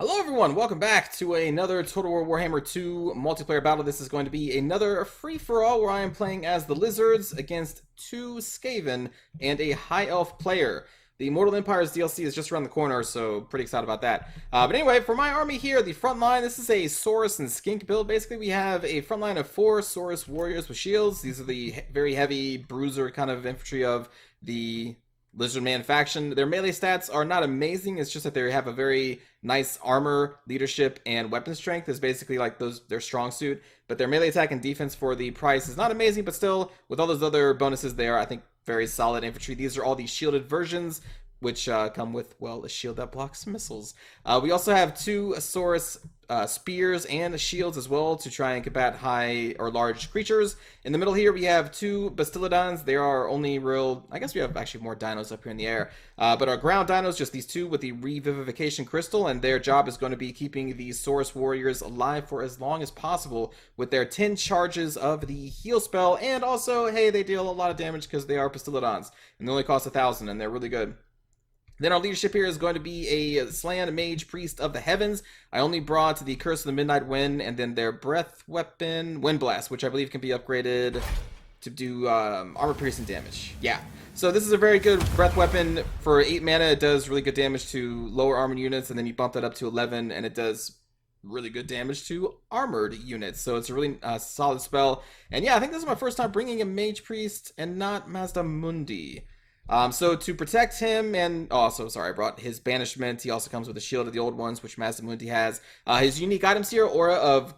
Hello everyone, welcome back to another Total War Warhammer 2 multiplayer battle. This is going to be another free-for-all where I am playing as the Lizards against two Skaven and a High Elf player. The Mortal Empires DLC is just around the corner, so pretty excited about that. But anyway, for my army here, the front line, this is a Saurus and Skink build. Basically, we have a front line of 4 Saurus warriors with shields. These are the very heavy bruiser kind of infantry of the Lizardman faction. Their melee stats are not amazing. It's just that they have a very nice armor, leadership, and weapon strength is basically like their strong suit. But their melee attack and defense for the price is not amazing, but still, with all those other bonuses, they are, I think, very solid infantry. These are all the shielded versions, which come with, well, a shield that blocks missiles. We also have 2 Saurus spears and shields as well to try and combat high or large creatures. In the middle here, we have 2 Bastillodons. They are only real, I guess we have actually more dinos up here in the air. But our ground dinos, just these 2 with the Revivification Crystal, and their job is going to be keeping the Saurus warriors alive for as long as possible with their 10 charges of the heal spell. And also, hey, they deal a lot of damage because they are Bastillodons, and they only cost 1,000, and they're really good. Then our leadership here is going to be a Slan Mage Priest of the Heavens. I only brought the Curse of the Midnight Wind and then their Breath Weapon, Wind Blast, which I believe can be upgraded to do armor piercing damage. Yeah. So this is a very good breath weapon. For 8 mana, it does really good damage to lower armored units, and then you bump that up to 11, and it does really good damage to armored units. So it's a really solid spell. And yeah, I think this is my first time bringing a Mage Priest and not Mazda Mundi. So to protect him, and also, sorry, I brought his banishment. He also comes with a shield of the old ones, which Mazdamundi has. His unique items here, Aura of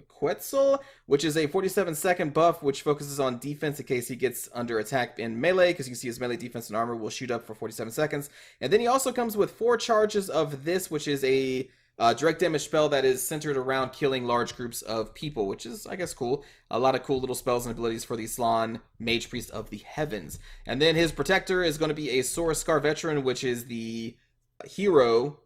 Quetzal, which is a 47-second buff, which focuses on defense in case he gets under attack in melee, because you can see his melee defense and armor will shoot up for 47 seconds. And then he also comes with 4 charges of this, which is a direct damage spell that is centered around killing large groups of people, which is, I guess, cool. A lot of cool little spells and abilities for the Slan Mage Priest of the Heavens. And then his protector is going to be a Saurus Scar Veteran, which is the hero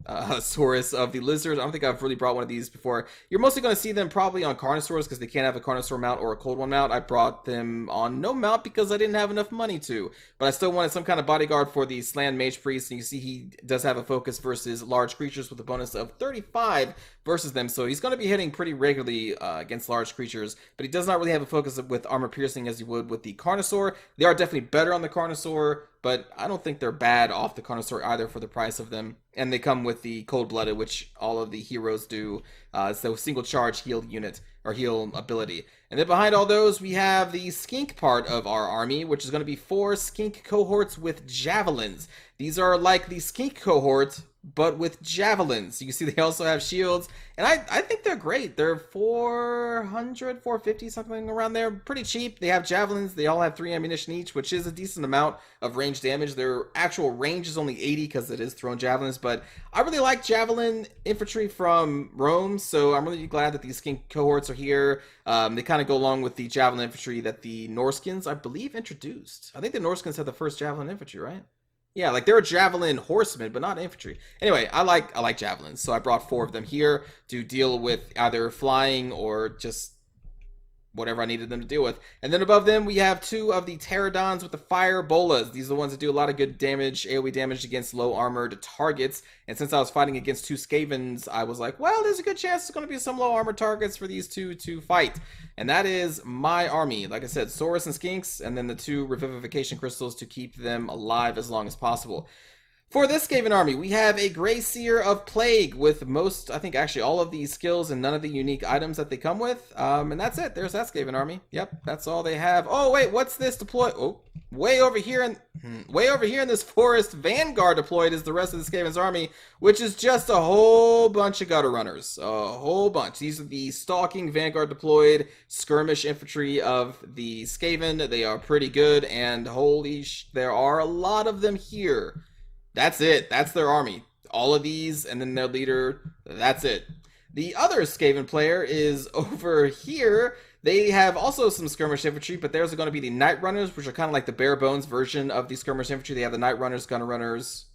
Saurus of the Lizards. I don't think I've really brought one of these before. You're mostly going to see them probably on Carnosaurs because they can't have a Carnosaur mount or a Cold One mount. I brought them on no mount because I didn't have enough money to. But I still wanted some kind of bodyguard for the Slan Mage Priest. And you see he does have a focus versus large creatures with a bonus of 35 versus them. So he's going to be hitting pretty regularly against large creatures. But he does not really have a focus with armor piercing as you would with the Carnosaur. They are definitely better on the Carnosaur, but I don't think they're bad off the Carnosaur either for the price of them. And they come with the Cold-Blooded, which all of the heroes do. So single charge heal unit, or heal ability. And then behind all those, we have the Skink part of our army, which is going to be 4 Skink cohorts with javelins. These are like the Skink cohort, but with javelins. You can see they also have shields, and I think they're great. They're 400, 450, something around there. Pretty cheap. They have javelins. They all have 3 ammunition each, which is a decent amount of range damage. Their actual range is only 80 because it is thrown javelins, but I really like javelin infantry from Rome, so I'm really glad that these Skink cohorts are here. They kind of go along with the javelin infantry that the Norskins, I believe, introduced. I think the Norskins had the first javelin infantry, right? Yeah, like they're a javelin horsemen, but not infantry. Anyway, I like javelins, so I brought 4 of them here to deal with either flying or just whatever I needed them to deal with. And then above them, we have 2 of the Pterodons with the Fire Bolas. These are the ones that do a lot of good damage, AoE damage against low armored targets. And since I was fighting against 2 Skavens, I was like, well, there's a good chance there's going to be some low armored targets for these 2 to fight. And that is my army. Like I said, Saurus and Skinks, and then the 2 Revivification Crystals to keep them alive as long as possible. For this Skaven army, we have a Grey Seer of Plague with most, I think actually all of these skills and none of the unique items that they come with. And that's it. There's that Skaven army. Yep, that's all they have. Oh, wait, what's this deploy? Oh, way over here in this forest, Vanguard deployed is the rest of the Skaven's army, which is just a whole bunch of gutter runners. A whole bunch. These are the stalking Vanguard deployed skirmish infantry of the Skaven. They are pretty good, and holy there are a lot of them here. That's it. That's their army. All of these, and then their leader. That's it. The other Skaven player is over here. They have also some skirmish infantry, but theirs are going to be the Night Runners, which are kind of like the bare bones version of the skirmish infantry. They have the Night Runners, Gunner Runners.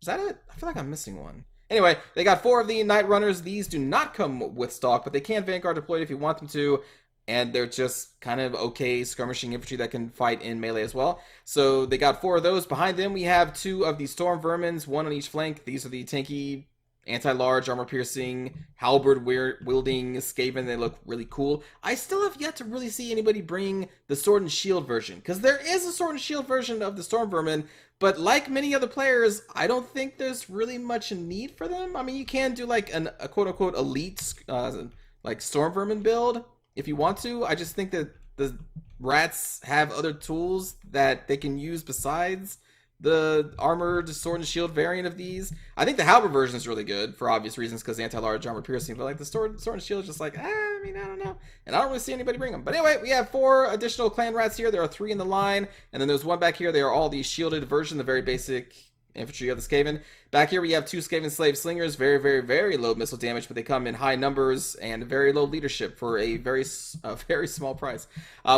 Is that it? I feel like I'm missing one. Anyway, they got 4 of the Night Runners. These do not come with stock, but they can Vanguard deploy if you want them to. And they're just kind of okay skirmishing infantry that can fight in melee as well. So they got 4 of those. Behind them, we have 2 of the Storm Vermins, 1 on each flank. These are the tanky anti-large, armor-piercing, halberd-wielding Skaven. They look really cool. I still have yet to really see anybody bring the Sword and Shield version, because there is a Sword and Shield version of the Storm Vermin, but like many other players, I don't think there's really much need for them. I mean, you can do like a quote-unquote elite like Storm Vermin build if you want to. I just think that the rats have other tools that they can use besides the armored sword and shield variant of these. I think the halberd version is really good for obvious reasons because anti-large, armor piercing, but like the sword and shield is just like, I mean, I don't know. And I don't really see anybody bring them. But anyway, we have 4 additional clan rats here. There are 3 in the line, and then there's 1 back here. They are all the shielded version, the very basic infantry of the Skaven. Back here we have 2 Skaven slave slingers, very, very, very low missile damage, but they come in high numbers and very low leadership for a very small price.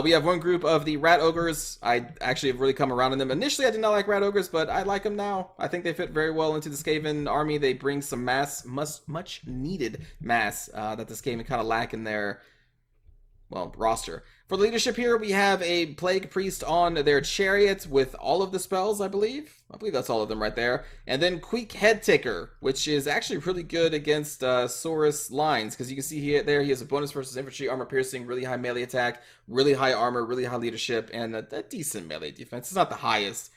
We have 1 group of the rat ogres. I actually have really come around on them. Initially I did not like rat ogres, but I like them now. I think they fit very well into the Skaven army. They bring some mass, much needed mass that the Skaven kind of lack in their, well, roster. For the leadership here, we have a Plague Priest on their chariot with all of the spells, I believe. I believe that's all of them right there. And then Queek Head Taker, which is actually really good against Saurus lines, because you can see he has a bonus versus infantry, armor piercing, really high melee attack, really high armor, really high leadership, and a decent melee defense. It's not the highest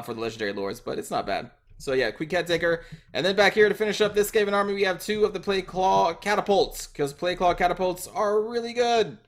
for the legendary lords, but it's not bad. So yeah, Queek Head Taker. And then back here to finish up this Skaven army, we have 2 of the Plague Claw Catapults, because Plague Claw Catapults are really good.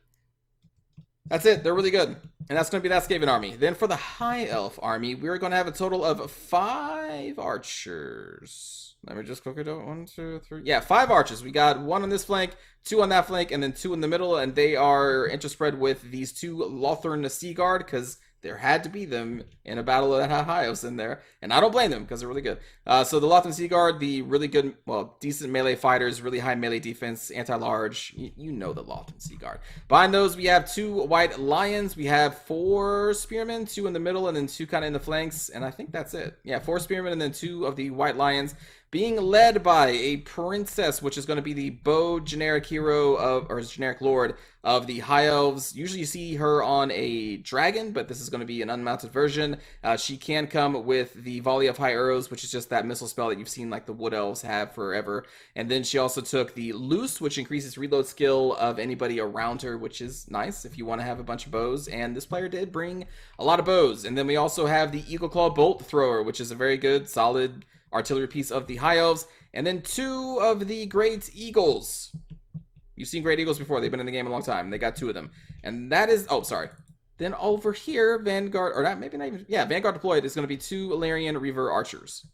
That's it. They're really good. And that's going to be that Skaven army. Then for the High Elf army, we're going to have a total of 5 archers. Let me just quickly do it. 1, 2, 3. Yeah, 5 archers. We got 1 on this flank, 2 on that flank, and then 2 in the middle. And they are interspread with these 2 Lothern Sea Guard, because there had to be them in a battle that had High Elves in there. And I don't blame them, because they're really good. So the Lothern Sea Guard, the really good, well, decent melee fighters, really high melee defense, anti-large. You know the Lothern Sea Guard. Behind those, we have 2 White Lions. We have 4 Spearmen, 2 in the middle, and then 2 kind of in the flanks. And I think that's it. Yeah, 4 Spearmen, and then 2 of the White Lions, being led by a princess, which is going to be the bow generic hero of, or generic lord of the High Elves. Usually you see her on a dragon, but this is going to be an unmounted version. She can come with the volley of high arrows, which is just that missile spell that you've seen like the Wood Elves have forever. And then she also took the loose, which increases reload skill of anybody around her, which is nice if you want to have a bunch of bows. And this player did bring a lot of bows. And then we also have the Eagle Claw Bolt Thrower, which is a very good, solid artillery piece of the High Elves, and then 2 of the Great Eagles. You've seen Great Eagles before. They've been in the game a long time. They got 2 of them. And that is, oh, sorry. Then over here, Vanguard, or not, maybe not even, yeah, Vanguard deployed is going to be 2 Illyrian Reaver Archers.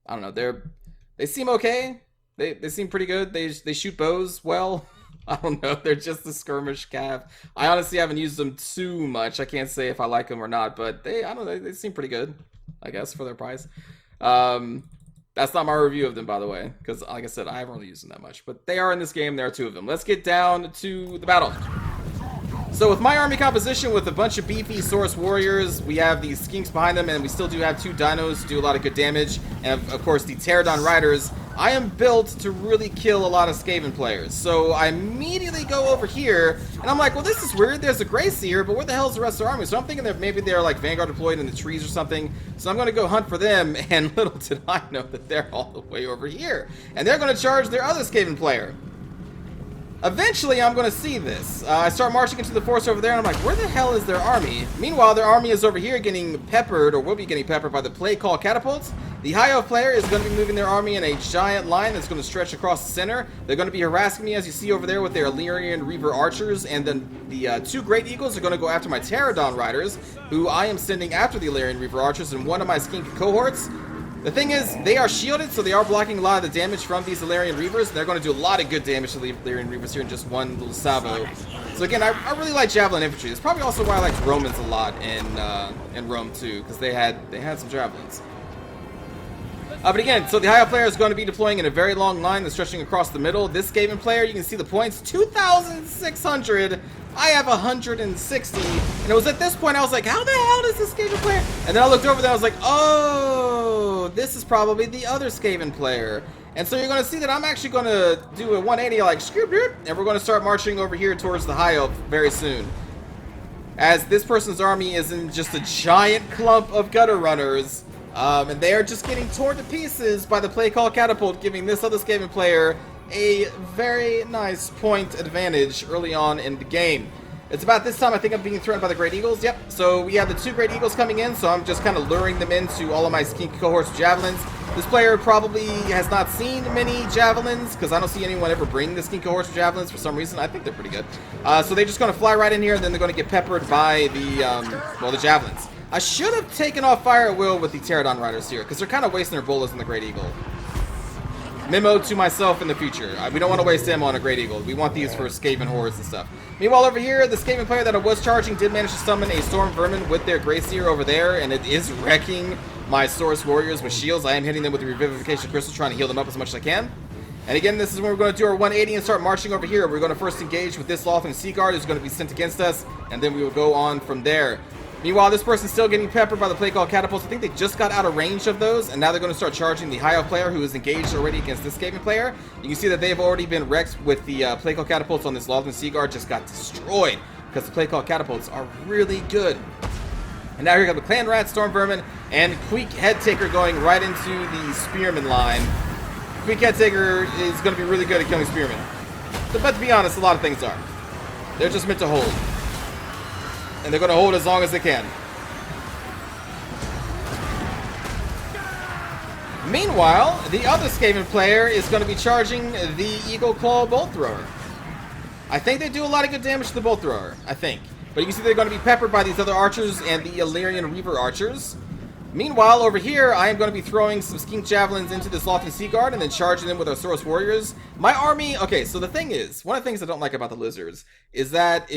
I don't know. They seem okay. They seem pretty good. They shoot bows well. I don't know. They're just a skirmish cav. I honestly haven't used them too much. I can't say if I like them or not, but I don't know. They seem pretty good, I guess, for their price. That's not my review of them, by the way, because like I said, I haven't really used them that much, but they are in this game. There are 2 of them. Let's get down to the battle. So with my army composition, with a bunch of beefy Saurus warriors, we have these Skinks behind them, and we still do have 2 dinos to do a lot of good damage, and of course the Pterodon riders. I am built to really kill a lot of Skaven players, so I immediately go over here, and I'm like, well, this is weird. There's a Greyseer, but where the hell is the rest of the army? So I'm thinking that maybe they're like Vanguard deployed in the trees or something, so I'm going to go hunt for them, and little did I know that they're all the way over here, and they're going to charge their other Skaven player. Eventually, I'm going to see this. I start marching into the forest over there, and I'm like, where the hell is their army? Meanwhile, their army is over here getting peppered, or will be getting peppered by the Plague Claw Catapults. The High Elf player is going to be moving their army in a giant line that's going to stretch across the center. They're going to be harassing me, as you see over there, with their Illyrian Reaver Archers, and then the 2 Great Eagles are going to go after my Pterodon Riders, who I am sending after the Illyrian Reaver Archers in one of my Skink cohorts. The thing is, they are shielded, so they are blocking a lot of the damage from these Illyrian Reavers. They're going to do a lot of good damage to the Illyrian Reavers here in just one little salvo. So again, I really like Javelin Infantry. It's probably also why I liked Romans a lot in Rome too, because they had some Javelins. But again, so the High Elf player is going to be deploying in a very long line that's stretching across the middle. This Skaven player, you can see the points, 2,600. I have 160. And it was at this point I was like, how the hell does this Skaven player? And then I looked over there, I was like, oh, this is probably the other Skaven player. And so you're going to see that I'm actually going to do a 180 like scoop, and we're going to start marching over here towards the High Elf very soon. As this person's army is in just a giant clump of gutter runners And they are just getting torn to pieces by the play call catapult, giving this other Skaven player a very nice point advantage early on in the game. It's about this time I think I'm being threatened by the Great Eagles. Yep, so we have the 2 Great Eagles coming in, so I'm just kind of luring them into all of my Skink cohorts of javelins. This player probably has not seen many javelins, because I don't see anyone ever bring the Skink cohorts of javelins for some reason. I think they're pretty good. So they're just going to fly right in here, and then they're going to get peppered by the javelins. I should have taken off fire at will with the Pterodon Riders here, because they're kind of wasting their bullets on the Great Eagle. Memo to myself in the future. We don't want to waste ammo on a Great Eagle. We want these for Skaven hordes and stuff. Meanwhile, over here, the Skaven player that I was charging did manage to summon a Storm Vermin with their Grayseer over there, and it is wrecking my Saurus warriors with shields. I am hitting them with the Revivification Crystal, trying to heal them up as much as I can. And again, this is when we're going to do our 180 and start marching over here. We're going to first engage with this Lothran Sea Guard, who's going to be sent against us, and then we will go on from there. Meanwhile, this person's still getting peppered by the play call catapults. I think they just got out of range of those, and now they're going to start charging the High Elf player who is engaged already against this Skaven player. You can see that they've already been wrecked with the play call catapults on this Lothran Sea Guard. Just got destroyed because the play call catapults are really good. And now here come the Clan Rat, Storm Vermin, and Queek Head Taker going right into the Spearman line. Queek Head Taker is going to be really good at killing Spearmen. But to be honest, a lot of things are. They're just meant to hold. And they're going to hold as long as they can. Meanwhile, the other Skaven player is going to be charging the Eagle Claw Bolt Thrower. I think they do a lot of good damage to the Bolt Thrower, I think. But you can see they're going to be peppered by these other archers and the Illyrian Reaver archers. Meanwhile, over here, I am going to be throwing some Skink Javelins into this Lothran Sea Guard and then charging them with our Saurus Warriors. My army, okay, so the thing is, one of the things I don't like about the Lizards is that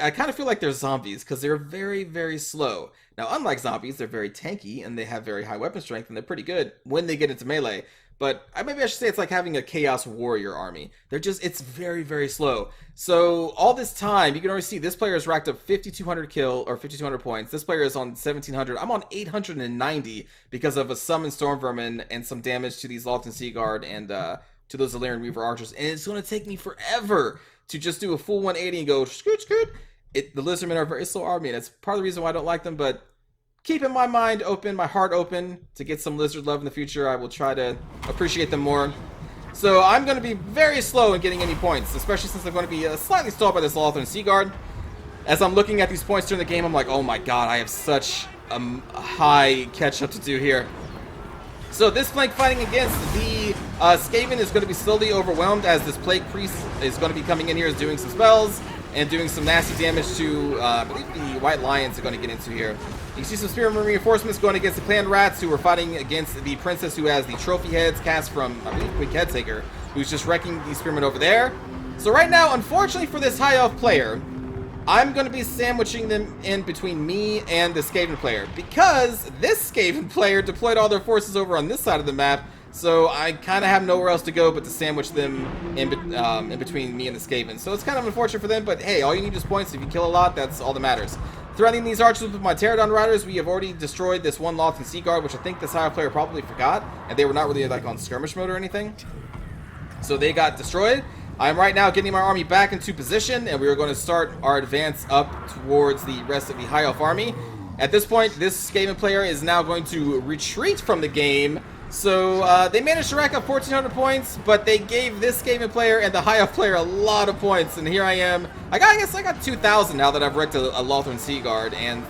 I kind of feel like they're zombies because they're very, very slow. Now, unlike zombies, they're very tanky and they have very high weapon strength and they're pretty good when they get into melee. But maybe I should say it's like having a Chaos Warrior army. It's very, very slow. So all this time, you can already see this player has racked up 5,200 kill or 5,200 points. This player is on 1,700. I'm on 890 because of a summoned Storm Vermin and some damage to these Lothran Sea Guard and to those Illyrian Reaver archers. And it's going to take me forever to just do a full 180 and go scoot, scoot. The Lizardmen are a very slow army, and that's part of the reason why I don't like them, but keeping my mind open, my heart open to get some Lizard love in the future, I will try to appreciate them more. So I'm going to be very slow in getting any points, especially since I'm going to be slightly stalled by this Lothran Sea Guard. As I'm looking at these points during the game, I'm like, oh my god, I have such a high catch-up to do here. So this flank fighting against the Skaven is going to be slowly overwhelmed as this Plague Priest is going to be coming in here, is doing some spells and doing some nasty damage to, I believe the White Lions are going to get into here. You can see some Spearman reinforcements going against the Clan Rats, who are fighting against the Princess, who has the Trophy Heads cast from, I believe, Queek Head Taker, who's just wrecking the Spearmen over there. So right now, unfortunately for this High Elf player, I'm going to be sandwiching them in between me and the Skaven player, because this Skaven player deployed all their forces over on this side of the map, so I kind of have nowhere else to go but to sandwich them in between me and the Skaven. So it's kind of unfortunate for them, but hey, all you need is points. If you kill a lot, that's all that matters. Threatening these archers with my Pterodon Riders, we have already destroyed this one Lothran Sea Guard, which I think this higher player probably forgot, and they were not really like on skirmish mode or anything. So they got destroyed. I'm right now getting my army back into position, and we are going to start our advance up towards the rest of the High Elf army. At this point, this Skaven player is now going to retreat from the game. So they managed to rack up 1,400 points, but they gave this Skaven player and the High Elf player a lot of points. And here I am. I guess I got 2,000 now that I've wrecked a Lothran Sea Guard, and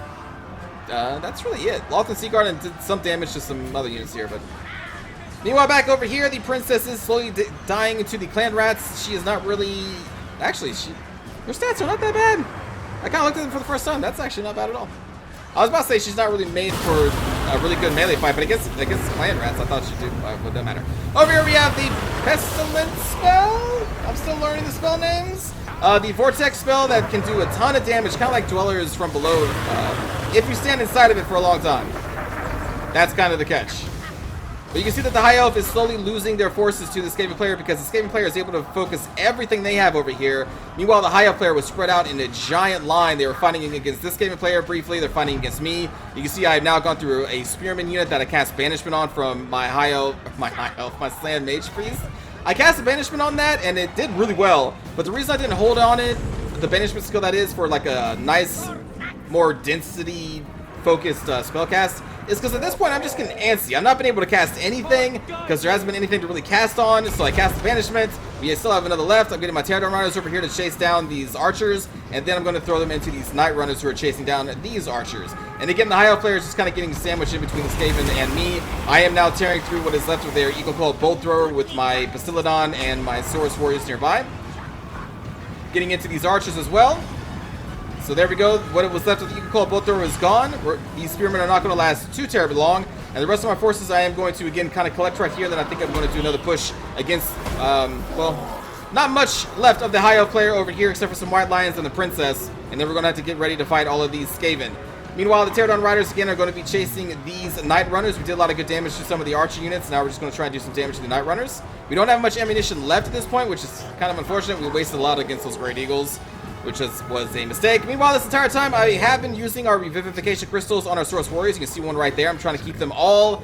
that's really it. Lothran Sea Guard and did some damage to some other units here, but meanwhile, back over here, the Princess is slowly dying into the Clan Rats. She is not really... Actually, her stats are not that bad. I kind of looked at them for the first time. That's actually not bad at all. I was about to say she's not really made for a really good melee fight, but against Clan Rats, I thought she'd do, but it doesn't matter. Over here we have the Pestilence spell. I'm still learning the spell names. The Vortex spell that can do a ton of damage, kind of like Dwellers from Below, if you stand inside of it for a long time. That's kind of the catch. But you can see that the High Elf is slowly losing their forces to the Skaven player because the Skaven player is able to focus everything they have over here. Meanwhile, the High Elf player was spread out in a giant line. They were fighting against this Skaven player briefly. They're fighting against me. You can see I have now gone through a Spearman unit that I cast Banishment on from my my Slan Mage Priest. I cast a Banishment on that, and it did really well. But the reason I didn't hold on it, the Banishment skill that is for like a nice, more density-focused spellcast, is because at this point I'm just getting antsy. I've not been able to cast anything because there hasn't been anything to really cast on, so I cast the Banishment. We still have another left. I'm getting my Pterodon Riders over here to chase down these archers, and then I'm going to throw them into these Night Runners who are chasing down these archers. And again, the High Elf player is just kind of getting sandwiched in between the Skaven and me. I am now tearing through what is left of their Eagle Claw Bolt Thrower with my Bastiladon and my Saurus Warriors nearby. Getting into these archers as well. So there we go. What was left of the Eagle Claw Bolt Thrower is gone. These Spearmen are not going to last too terribly long. And the rest of my forces I am going to, again, kind of collect right here. Then I think I'm going to do another push against, well, not much left of the High Elf player over here except for some White Lions and the Princess. And then we're going to have to get ready to fight all of these Skaven. Meanwhile, the Pterodon Riders, again, are going to be chasing these Night Runners. We did a lot of good damage to some of the Archer units. Now we're just going to try and do some damage to the Night Runners. We don't have much ammunition left at this point, which is kind of unfortunate. We wasted a lot against those Great Eagles, which was a mistake. Meanwhile, this entire time, I have been using our Revivification Crystals on our Saurus Warriors. You can see one right there. I'm trying to keep them all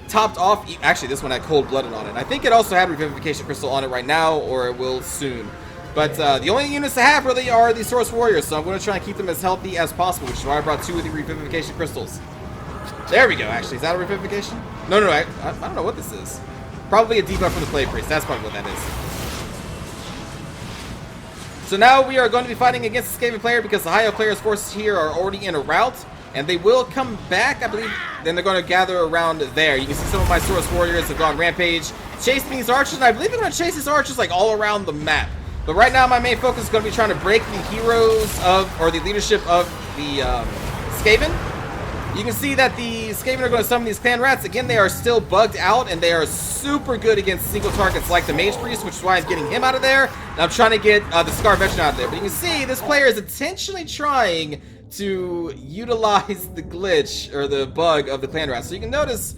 topped off. Actually, this one had Cold-Blooded on it. I think it also had Revivification Crystal on it right now, or it will soon. But the only units I have really are the Saurus Warriors, so I'm going to try and keep them as healthy as possible, which is why I brought 2 of the Revivification Crystals. There we go, actually. Is that a Revivification? No, I don't know what this is. Probably a debuff from the Plague Priest. That's probably what that is. So now we are going to be fighting against the Skaven player because the High Elf player's forces here are already in a route, and they will come back, I believe. Then they're going to gather around there. You can see some of my Saurus Warriors have gone rampage, chasing these archers, and I believe they're going to chase these archers like all around the map. But right now, my main focus is going to be trying to break the heroes of, or the leadership of the Skaven. You can see that the Skaven are going to summon these clan rats. Again, they are still bugged out, and they are super good against single targets like the Mage Priest, which is why I'm getting him out of there. And I'm trying to get the Scar Veteran out of there. But you can see this player is intentionally trying to utilize the glitch, or the bug of the clan rats. So you can notice,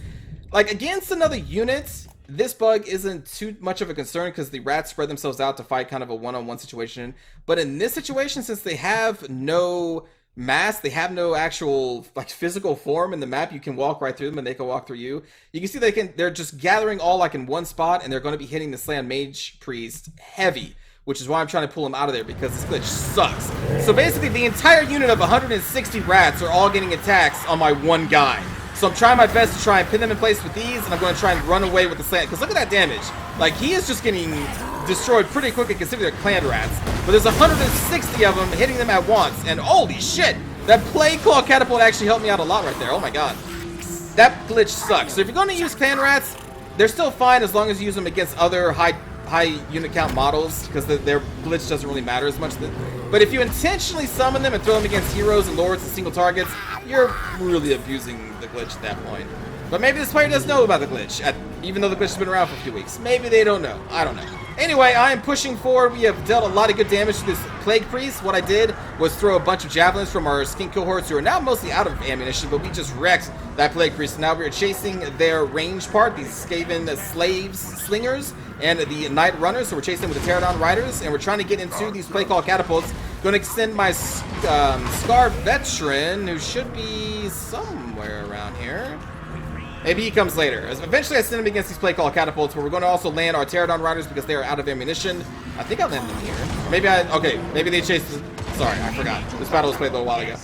like, against another unit, this bug isn't too much of a concern because the rats spread themselves out to fight kind of a one-on-one situation. But in this situation, since they have no mass, they have no actual like physical form in the map, you can walk right through them and they can walk through you. You can see they're just gathering all like in one spot, and they're going to be hitting the Slan Mage Priest heavy, which is why I'm trying to pull him out of there because this glitch sucks. So basically the entire unit of 160 rats are all getting attacks on my one guy. So I'm trying my best to try and pin them in place with these, and I'm going to try and run away with the Slan. Because look at that damage. Like, he is just getting destroyed pretty quickly considering they're clan rats. But there's 160 of them hitting them at once. And holy shit, that Plague Claw Catapult actually helped me out a lot right there. Oh my god. That glitch sucks. So if you're going to use clan rats, they're still fine as long as you use them against other high unit count models, because their glitch doesn't really matter as much. But if you intentionally summon them and throw them against heroes and lords and single targets, you're really abusing the glitch at that point. But maybe this player doesn't know about the glitch, even though the glitch has been around for a few weeks. Maybe they don't know. I don't know. Anyway, I am pushing forward. We have dealt a lot of good damage to this Plague Priest. What I did was throw a bunch of javelins from our Skink cohorts, who are now mostly out of ammunition, but we just wrecked that Plague Priest. Now we are chasing their range part, these Skaven slaves, slingers, and the Night Runners. So we're chasing them with the Pterodon Riders, and we're trying to get into these Plague Claw Catapults. Going to extend my Scar Veteran, who should be somewhere around here. Maybe he comes later. Eventually I send him against these Plague Claw Catapults, but we're going to also land our Pterodon Riders because they are out of ammunition. I think I land them here. Or maybe maybe they chased... Sorry, I forgot. This battle was played a little while ago.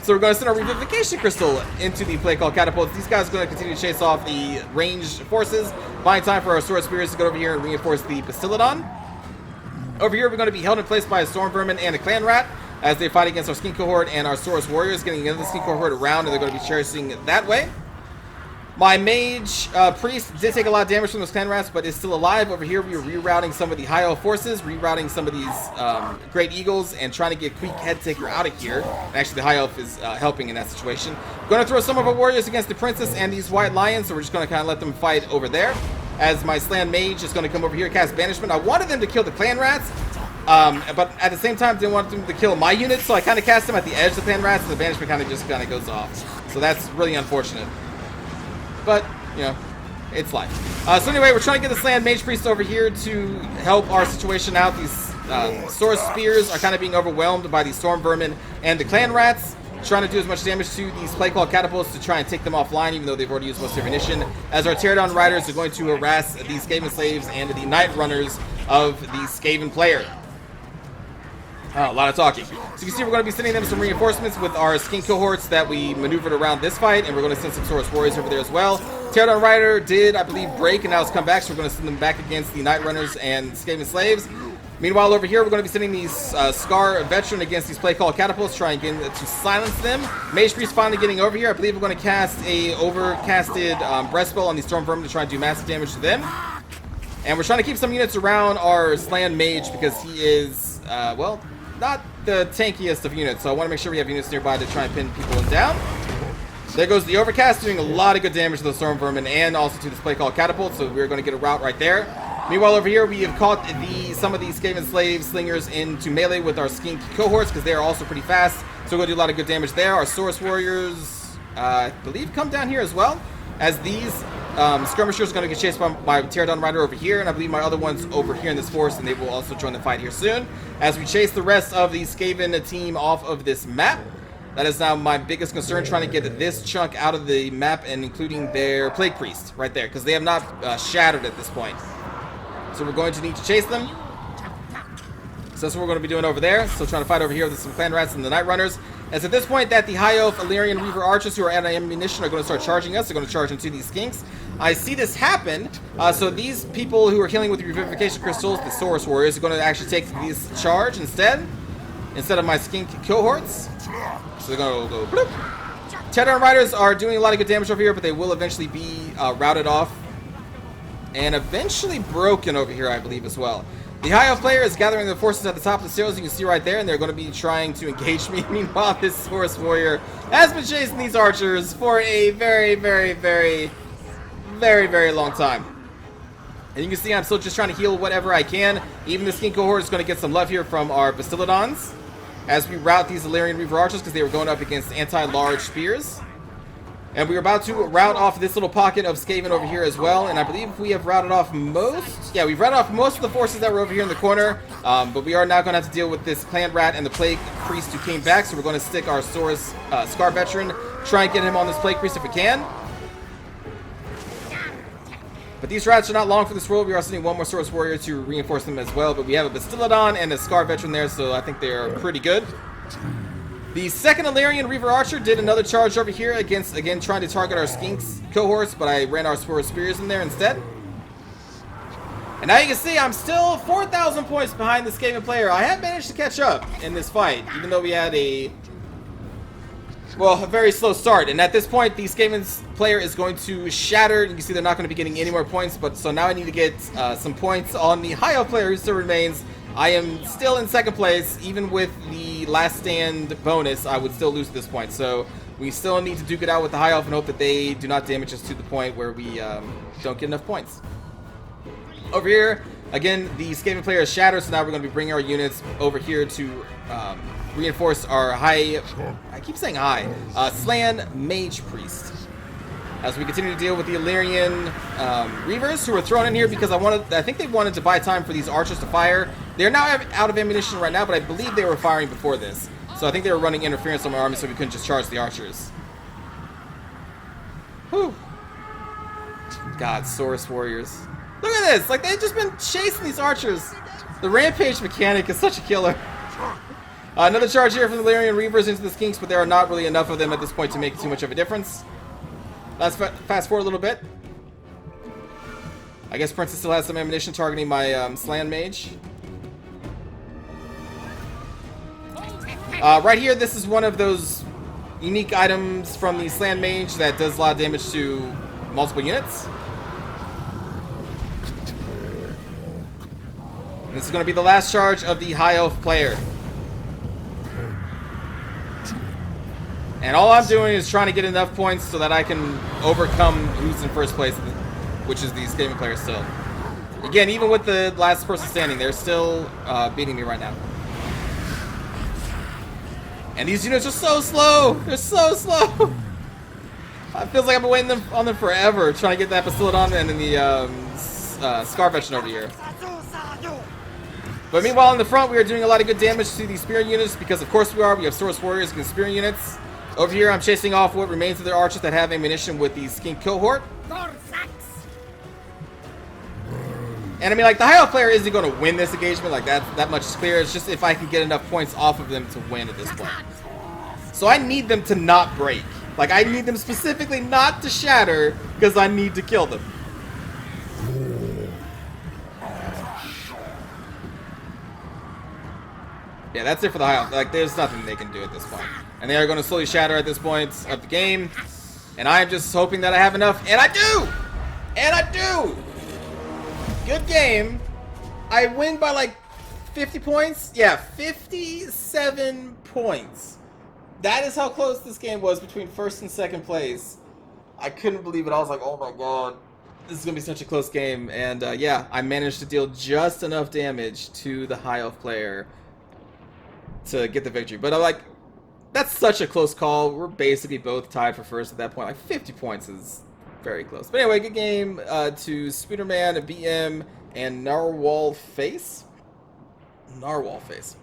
So we're going to send our Revivification Crystal into the Plague Claw Catapults. These guys are going to continue to chase off the ranged forces. Buying time for our Sword Spears to go over here and reinforce the Bastiladon. Over here, we're going to be held in place by a Storm Vermin and a Clan Rat as they fight against our Skink cohort and our Saurus Warriors, getting another Skink cohort around, and they're going to be chasing that way. My Mage Priest did take a lot of damage from those Clan Rats, but is still alive. Over here, we are rerouting some of the High Elf forces, rerouting some of these Great Eagles, and trying to get Quick Head Taker out of here. And actually, the High Elf is helping in that situation. Going to throw some of our warriors against the Princess and these White Lions, so we're just going to kind of let them fight over there. As my Slan Mage is going to come over here and cast Banishment. I wanted them to kill the Clan Rats, but at the same time, didn't want them to kill my unit, so I kind of cast them at the edge of the Clan Rats, and the Banishment kind of goes off. So that's really unfortunate. But, you know, it's life. So anyway, we're trying to get the Slan Mage Priest over here to help our situation out. These Saurus Spears are kind of being overwhelmed by these Storm Vermin and the Clan Rats. Trying to do as much damage to these Plague Claw Catapults to try and take them offline, even though they've already used most of their ammunition. As our Pterodon Riders are going to harass these Skaven slaves and the Night Runners of the Skaven player. A lot of talking. So you can see we're going to be sending them some reinforcements with our Skink cohorts that we maneuvered around this fight, and we're going to send some Saurus warriors over there as well. Teardown Rider did, I believe, break, and now it's come back, so we're going to send them back against the Night Runners and Skaven Slaves. Meanwhile, over here, we're going to be sending these Scar Veteran against these Play Call Catapults, trying to silence them. Mage Priest finally getting over here. I believe we're going to cast a overcasted Breastbow on these Storm Vermin to try and do massive damage to them. And we're trying to keep some units around our Slan Mage because he is, well, not the tankiest of units, so I want to make sure we have units nearby to try and pin people down. There goes the Overcast, doing a lot of good damage to the Storm Vermin and also to this Play Call Catapult, so we're going to get a route right there. Meanwhile, over here, we have caught some of these Skaven Slave Slingers into melee with our Skink cohorts because they are also pretty fast, so we're going to do a lot of good damage there. Our Saurus Warriors, I believe, come down here as well, as these skirmishers are going to get chased by my Teardown Rider over here, and I believe my other one's over here in this forest, and they will also join the fight here soon. As we chase the rest of the Skaven team off of this map, that is now my biggest concern, trying to get this chunk out of the map, and including their Plague Priest right there, because they have not shattered at this point. So we're going to need to chase them. So that's what we're going to be doing over there. Still trying to fight over here with some Clan Rats and the Night Runners. As at this point that the High Elf Illyrian Reaver Archers who are out of ammunition are going to start charging us. They're going to charge into these Skinks. I see this happen. So these people who are healing with Revivification Crystals, the Saurus Warriors, are going to actually take this charge instead of my Skink cohorts. So they're going to go bloop. Teardown Riders are doing a lot of good damage over here, but they will eventually be routed off. And eventually broken over here, I believe, as well. The High Elf player is gathering the forces at the top of the stairs, you can see right there, and they're going to be trying to engage me. Meanwhile, this Saurus Warrior has been chasing these archers for a very, very, very, very, very long time. And you can see I'm still just trying to heal whatever I can. Even the Skink cohort is going to get some love here from our Bastillodons as we rout these Illyrian Reaver Archers because they were going up against anti-large spears. And we're about to rout off this little pocket of Skaven over here as well. And I believe we have routed off most... Yeah, we've routed off most of the forces that were over here in the corner. But we are now going to have to deal with this Clan Rat and the Plague Priest who came back. So we're going to stick our Saurus Scar Veteran. Try and get him on this Plague Priest if we can. But these rats are not long for this role. We are sending one more Saurus Warrior to reinforce them as well. But we have a Bastillodon and a Scar Veteran there. So I think they're pretty good. The second Illyrian Reaver Archer did another charge over here against, again, trying to target our Skinks cohorts, but I ran our Saurus Spears in there instead. And now you can see I'm still 4,000 points behind this Skaven player. I have managed to catch up in this fight, even though we had a very slow start. And at this point, the Skaven's player is going to shatter. You can see they're not going to be getting any more points, but so now I need to get some points on the High Elf player who still remains. I am still in second place. Even with the last stand bonus, I would still lose at this point. So we still need to duke it out with the High Elf and hope that they do not damage us to the point where we don't get enough points. Over here, again, the Skaven player is shattered, so now we're going to be bringing our units over here to reinforce our I keep saying Slan Mage Priest. As we continue to deal with the Illyrian Reavers, who were thrown in here because I think they wanted to buy time for these archers to fire. They're now out of ammunition right now, but I believe they were firing before this. So I think they were running interference on my army so we couldn't just charge the archers. Whew. God, Saurus Warriors. Look at this! Like, they've just been chasing these archers. The Rampage mechanic is such a killer. Another charge here from the Illyrian Reavers into the Skinks, but there are not really enough of them at this point to make too much of a difference. Let's fast forward a little bit. I guess Princess still has some ammunition targeting my Slan Mage. Right here, this is one of those unique items from the Slan Mage that does a lot of damage to multiple units. And this is going to be the last charge of the High Elf player. And all I'm doing is trying to get enough points so that I can overcome who's in first place, which is the Skaven player still. Again, even with the last person standing, they're still beating me right now. And these units are so slow! They're so slow! It feels like I've been waiting on them forever, trying to get that Bastillodon and then the Scar Veteran over here. But meanwhile, in the front, we are doing a lot of good damage to these Spear units, because of course we are. We have Saurus Warriors against Spear units. Over here, I'm chasing off what remains of their archers that have ammunition with the Skink cohort. And I mean, like, the high elf player isn't going to win this engagement. Like, that much is clear. It's just if I can get enough points off of them to win at this point. So I need them to not break. Like, I need them specifically not to shatter because I need to kill them. Yeah, that's it for the high elf. Like, there's nothing they can do at this point. And they are going to slowly shatter at this point of the game. And I am just hoping that I have enough. And I do! And I do! Good game. I win by like 50 points. Yeah, 57 points. That is how close this game was between first and second place. I couldn't believe it. I was like, oh my god. This is going to be such a close game. And yeah, I managed to deal just enough damage to the high elf player to get the victory. But I'm like, that's such a close call. We're basically both tied for first at that point. Like 50 points is very close. But anyway, good game to Spiderman, a BM, and Narwhal Face. Narwhal Face.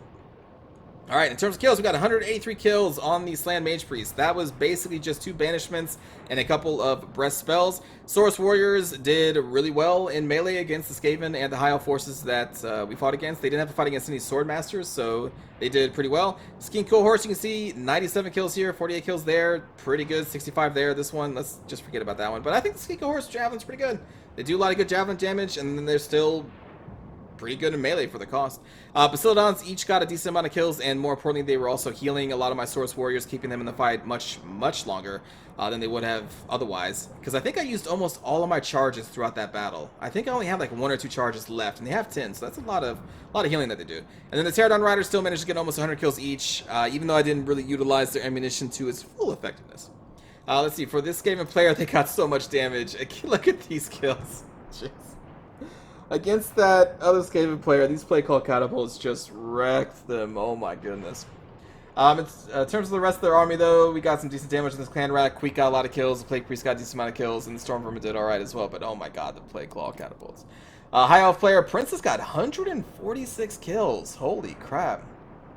Alright, in terms of kills, we got 183 kills on the Slan Mage Priest. That was basically just 2 banishments and a couple of breast spells. Saurus Warriors did really well in melee against the Skaven and the High Elf forces that we fought against. They didn't have to fight against any Sword Masters, so they did pretty well. Skink cohorts, you can see 97 kills here, 48 kills there. Pretty good, 65 there. This one, let's just forget about that one. But I think the Skink cohorts Javelin's pretty good. They do a lot of good Javelin damage, and then they're still pretty good in melee for the cost. Bastiladons each got a decent amount of kills, and more importantly, they were also healing a lot of my Saurus Warriors, keeping them in the fight much longer than they would have otherwise. Because I think I used almost all of my charges throughout that battle. I think I only have like 1 or 2 charges left, and they have 10, so that's a lot of healing that they do. And then the Pterodon Riders still managed to get almost 100 kills each, even though I didn't really utilize their ammunition to its full effectiveness. Let's see, for this Skaven player, they got so much damage. Look at these kills. Jeez. Against that other Skaven player, these play called catapults just wrecked them. Oh my goodness. In terms of the rest of their army, though, we got some decent damage in this Clan Rat. Queek got a lot of kills. The Plague Priest got a decent amount of kills, and the Storm Vermin did alright as well. But oh my god, the Plague Claw catapults. High Elf player Princess got 146 kills. Holy crap.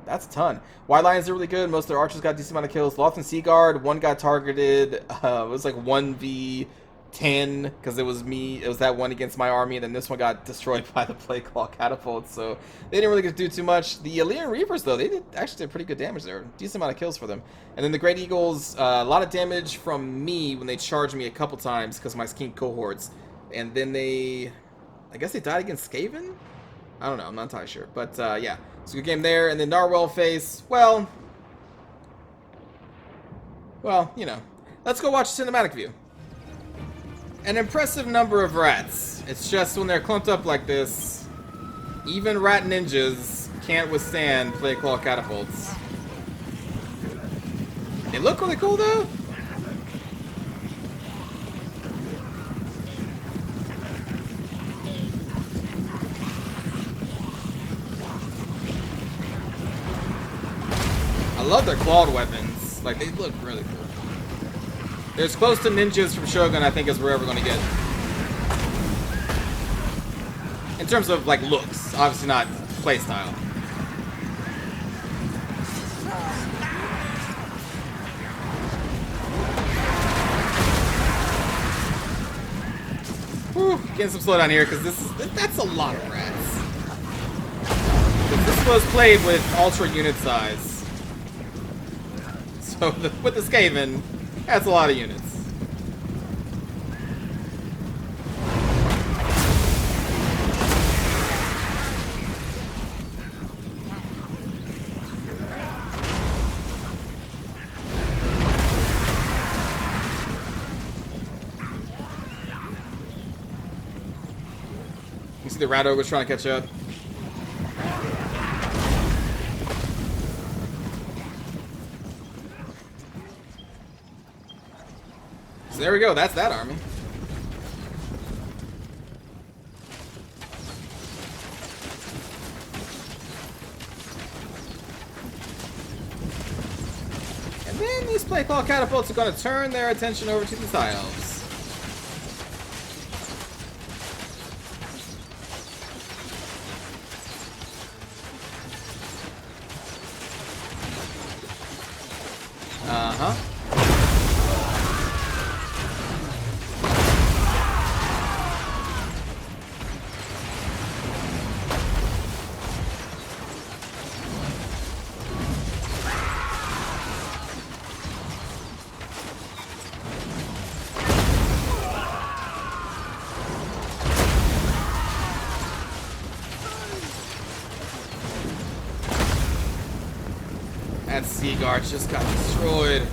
That's a ton. White Lions are really good. Most of their archers got a decent amount of kills. Lofton Sea Guard, one got targeted. It was like 1v10 because it was me. It was that one against my army, and then this one got destroyed by the Plague Claw catapults. So they didn't really get to do too much. The Illyrian Reapers, though, they actually did pretty good damage there. Decent amount of kills for them. And then the Great Eagles, a lot of damage from me when they charged me a couple times because of my Skink cohorts. And then I guess they died against Skaven? I don't know. I'm not entirely sure. But yeah, it's a good game there. And then Narwhal Face, well, you know. Let's go watch cinematic view. An impressive number of rats. It's just when they're clumped up like this, even rat ninjas can't withstand Plague Claw catapults. They look really cool though. I love their clawed weapons. Like, they look really cool. They're as close to ninjas from Shogun, I think, as we're ever going to get. In terms of, like, looks. Obviously not playstyle. Whew, getting some slowdown here, because that's a lot of rats. This was played with ultra unit size. So, with the Skaven, that's a lot of units. You see the rat ogre's trying to catch up. So there we go, that's that army. And then these Plague Claw catapults are going to turn their attention over to the High Elves. Uh-huh. that Sea Guard just got destroyed.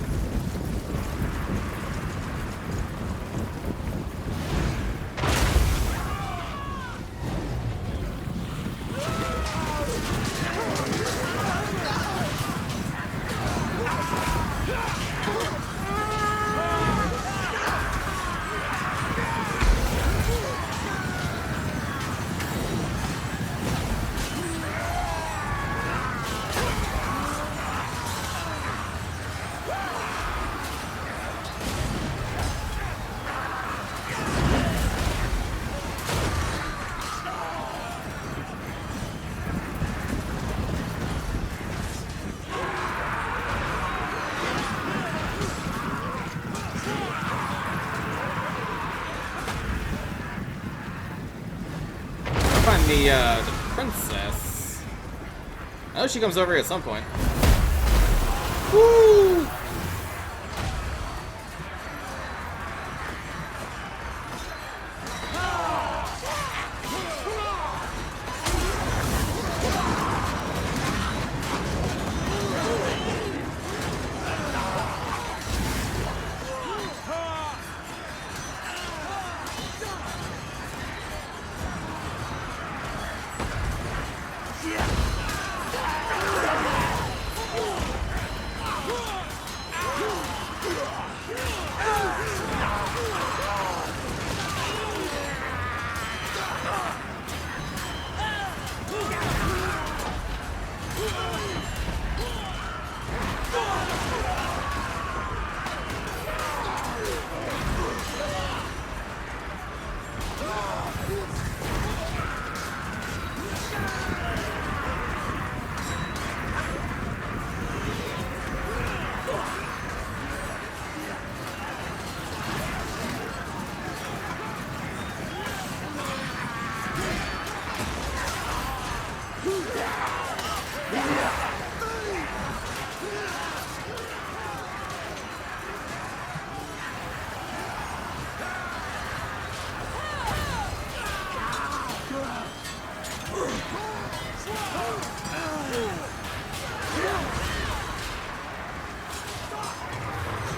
The princess. I know she comes over here at some point. Woo!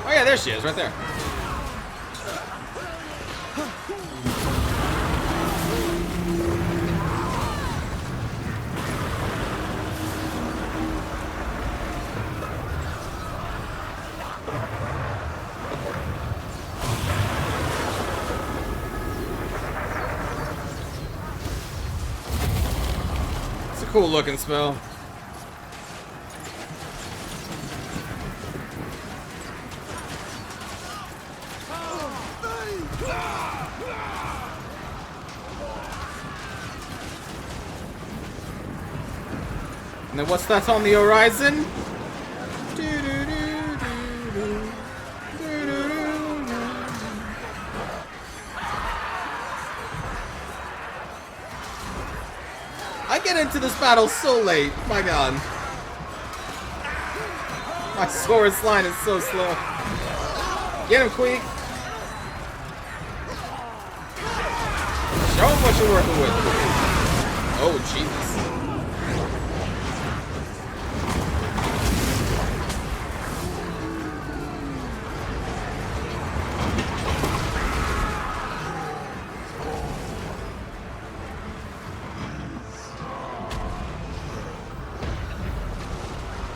Oh yeah, there she is, right there. It's a cool looking spell. And then what's that on the horizon? I get into this battle so late. My god. My Saurus line is so slow. Get him, Queek. Show him what you're working with. Oh, Jesus.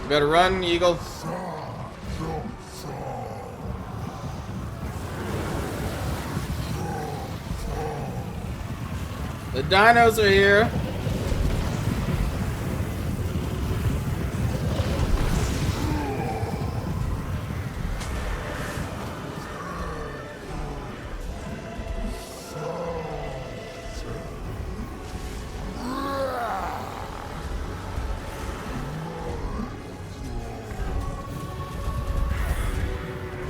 You better run, Eagle. The dinos are here.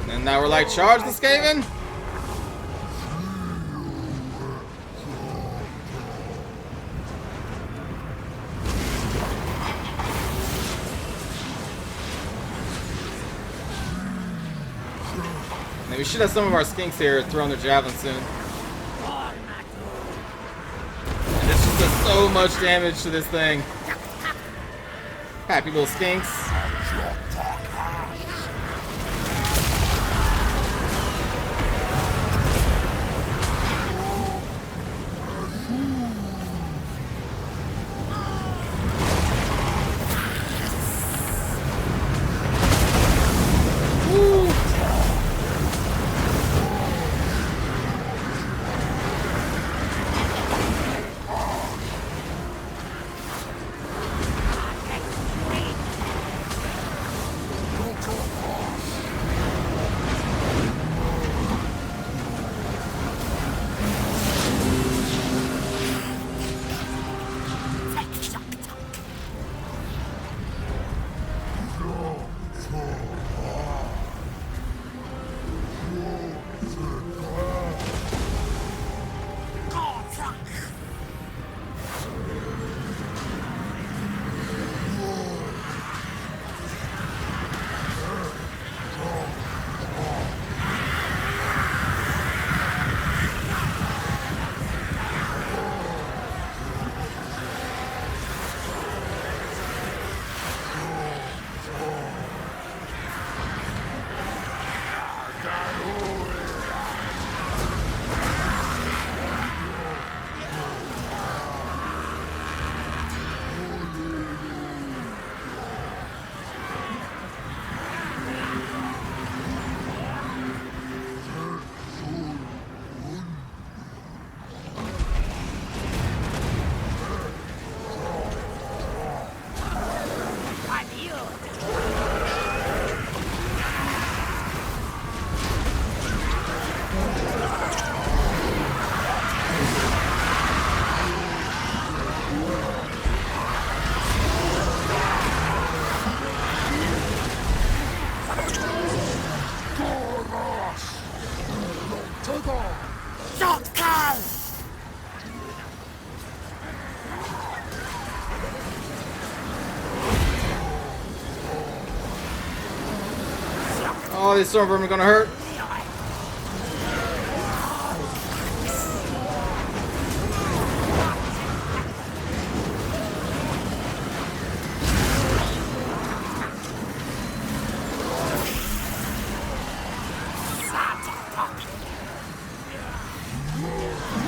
And now we're like, charge the Skaven. We should have some of our Skinks here throwing their javelins soon. And this just does so much damage to this thing. Happy little Skinks. Oh, these storm vermin are gonna hurt.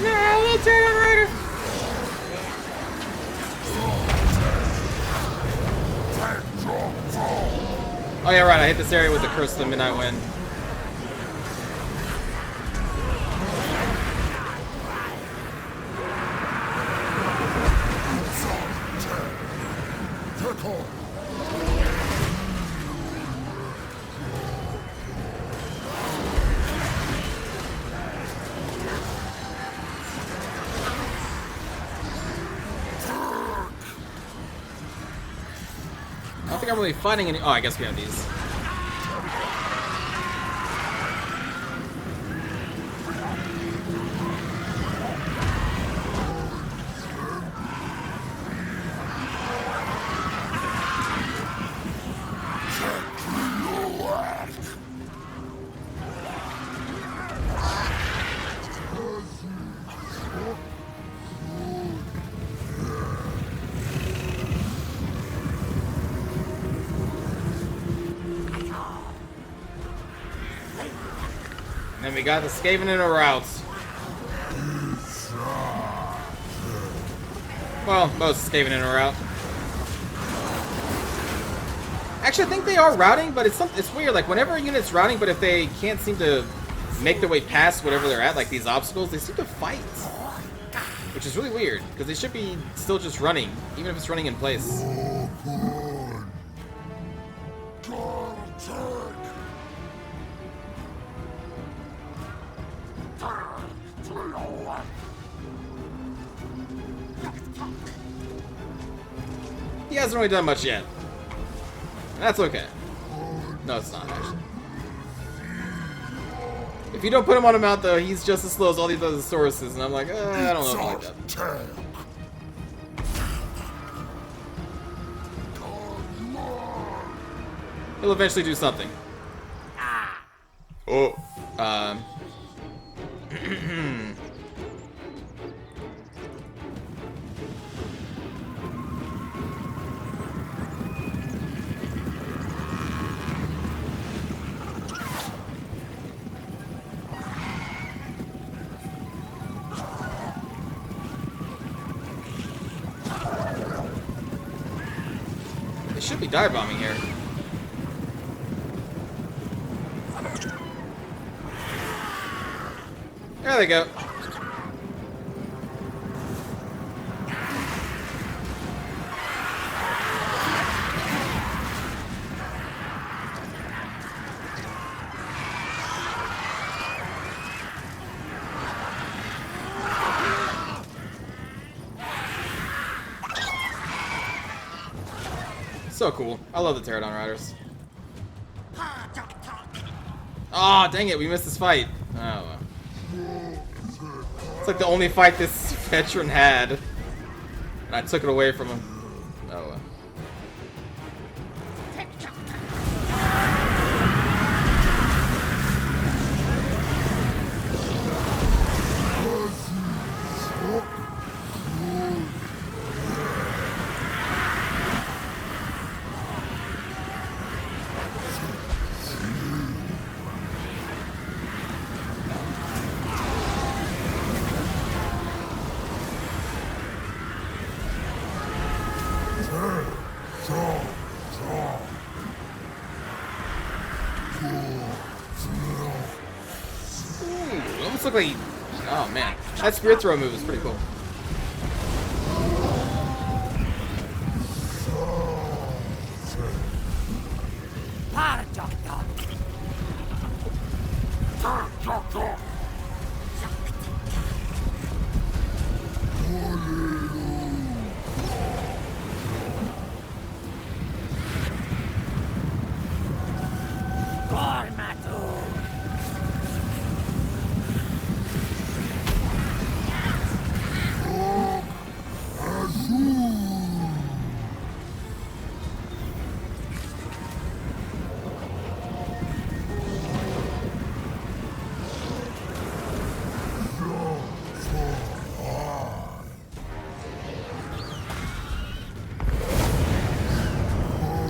No, little Terran Raider. Oh yeah, right. I hit this area with the Curse of the Midnight Wind. I don't think I'm really fighting any. Oh, I guess we have these. And we got the Skaven in a rout. Well, most Skaven in a rout. Actually, I think they are routing, but it's weird. Like, whenever a unit's routing, but if they can't seem to make their way past whatever they're at, like these obstacles, they seem to fight. Which is really weird, because they should be still just running, even if it's running in place. He hasn't really done much yet. That's okay. No, it's not, actually. If you don't put him on a mount, though, he's just as slow as all these other Sauruses, and I'm like, I don't know if I like that. He'll eventually do something. Oh. They should be dive bombing here. There they go. So cool. I love the Pterodon Riders. Aw, dang it, we missed this fight. Oh, well. It's like the only fight this veteran had. And I took it away from him. Oh, well. Ooh, almost look like... Oh, man. That Spirit Throw move is pretty cool.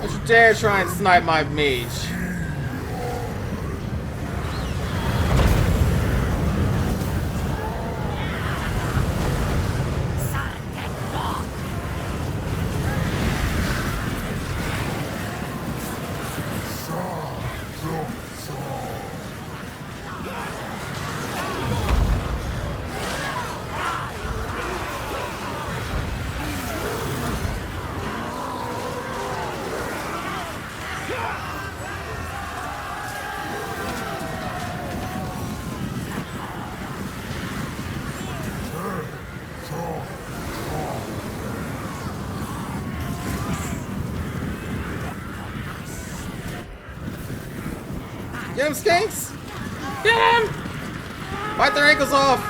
Don't you dare try and snipe my mage. Get him, Skinks! Get him! Bite their ankles off!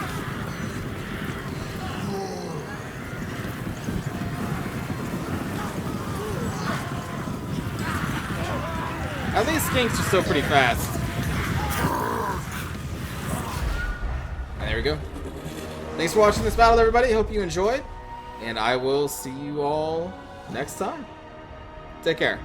At least Skinks are still pretty fast. And there we go. Thanks for watching this battle, everybody. Hope you enjoyed. And I will see you all next time. Take care.